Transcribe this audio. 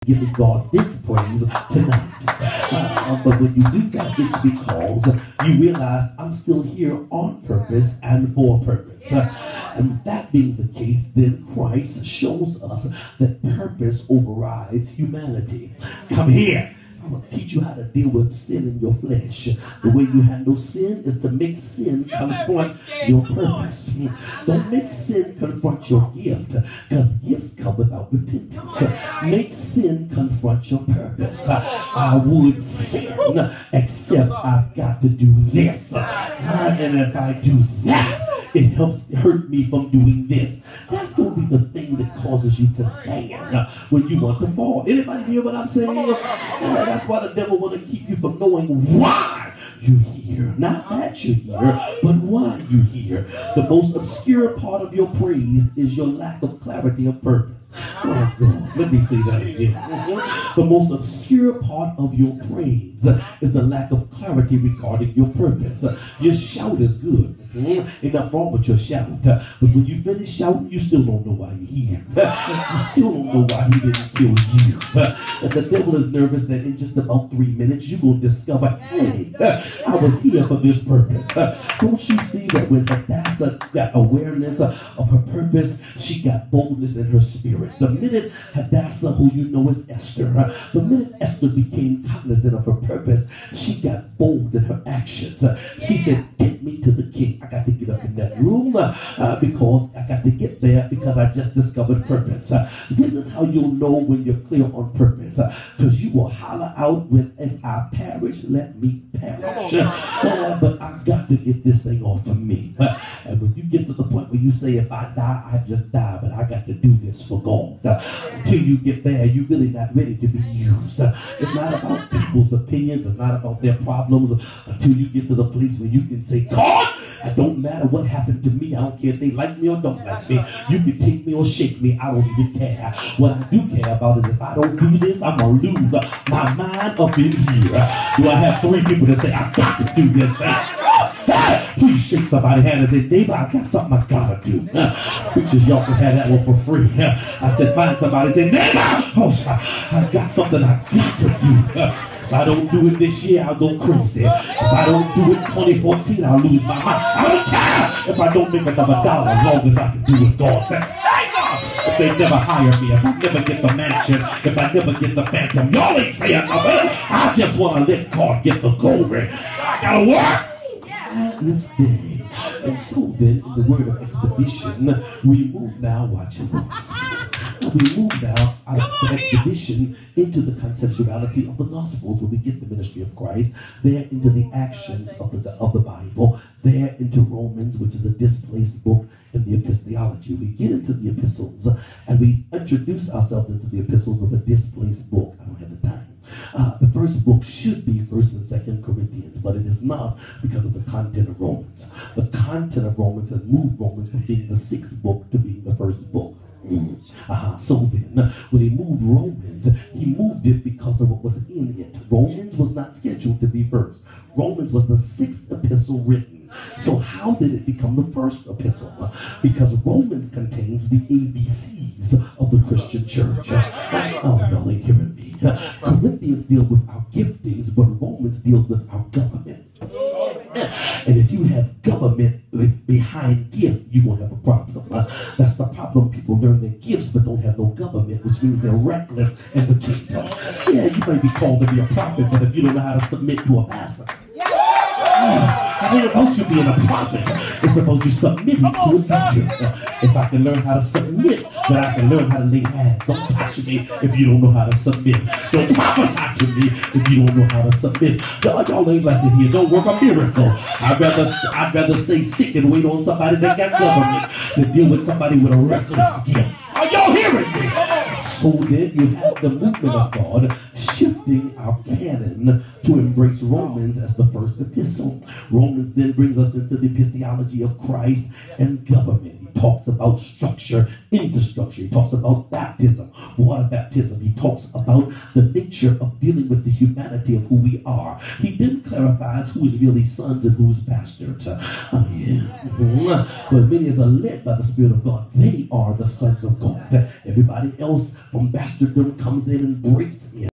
giving God this praise tonight. But when you do that, it's because you realize I'm still here on purpose and for purpose. And that being the case, then Christ shows us that purpose overrides humanity. Come here. I'm going to teach you how to deal with sin in your flesh. The way you handle sin is to make sin confront your purpose. Don't make sin confront your gift, because gifts come without repentance. Make sin confront your purpose. I would sin except I've got to do this. And if I do that, it helps hurt me from doing this. That's going to be the thing that causes you to stand when you want to fall. Anybody hear what I'm saying? That's why the devil want to keep you from knowing why you're here. Not that you're here, but why you're here. The most obscure part of your praise is your lack of clarity of purpose. Oh God, let me say that again. The most obscure part of your praise is the lack of clarity regarding your purpose. Your shout is good. Ain't nothing wrong with your shout. But when you finish shouting, you still don't know why you're here. You still don't know why he didn't kill you. And the devil is nervous that in just about 3 minutes, you're going to discover, hey, I was here for this purpose. Don't you see that when Hadassah got awareness of her purpose, she got boldness in her spirit. The minute Hadassah, who you know is Esther, the minute Esther became cognizant of her purpose, she got bold in her actions. She said, get me to the king. I got to get up in that room because I got to get there because I just discovered purpose. This is how you'll know when you're clear on purpose, because you will holler out when, if I perish, let me perish. But I've got to get this thing off of me. And when you get to the point where you say, if I die, I just die, but I got to do this for God. Until you get there, you're really not ready to be used. It's not about people's opinions. It's not about their problems until you get to the place where you can say, God, it don't matter what happened to me. I don't care if they like me or don't like me. You can take me or shake me. I don't even care. What I do care about is if I don't do this, I'm going to lose my mind up in here. Do I have 3 people that say, I've got to do this thing? Please shake somebody's hand and say, neighbor, I got something I got to do. Preachers, y'all can have that one for free. I said, find somebody and say, neighbor, I got something I got to do. If I don't do it this year, I'll go crazy. If I don't do it 2014, I'll lose my mind. I don't care if I don't make another dollar as long as I can do what God said. If they never hire me, if I never get the mansion, if I never get the phantom, y'all ain't saying nothing. I just want to let God get the glory. I gotta work. It's big. And so then, in the word of expedition, we move now, watch your voice. We move now out of the expedition into the conceptuality of the Gospels, where we get the ministry of Christ, there into the actions of the Bible, there into Romans, which is a displaced book in the epistology. We get into the epistles, and we introduce ourselves into the epistles with a displaced book. I don't have the time. The first book should be 1st and 2nd Corinthians, but it is not because of the content of Romans. The content of Romans has moved Romans from being the 6th book to being the first book. So then, when he moved Romans, he moved it because of what was in it. Romans was not scheduled to be first. Romans was the 6th epistle written. So how did it become the first epistle? Because Romans contains the ABCs of the Christian church. Oh, y'all ain't hearing me. Corinthians deal with our giftings, but Romans deals with our government. And if you have government behind gift, you won't have a problem. That's the problem. People learn their gifts but don't have no government, which means they're reckless in the kingdom. Yeah, you may be called to be a prophet, but if you don't know how to submit to a pastor, it ain't about you being a prophet. It's about you submitting to a teacher. If I can learn how to submit, then I can learn how to lay hands. Don't touch me if you don't know how to submit. Don't prophesy to me if you don't know how to submit. Y'all ain't like it here. Don't work a miracle. I'd rather stay sick and wait on somebody that got government than deal with somebody with a reckless gift. Are y'all hearing me? So then you have the movement of God shifting our canon to embrace Romans as the first epistle. Romans then brings us into the epistemology of Christ and government. He talks about structure, infrastructure. He talks about baptism, water baptism. He talks about the nature of dealing with the humanity of who we are. He then clarifies who is really sons and who is bastards. But many as are led by the Spirit of God, they are the sons of God. Everybody else Ambassador Dunn comes in and breaks in.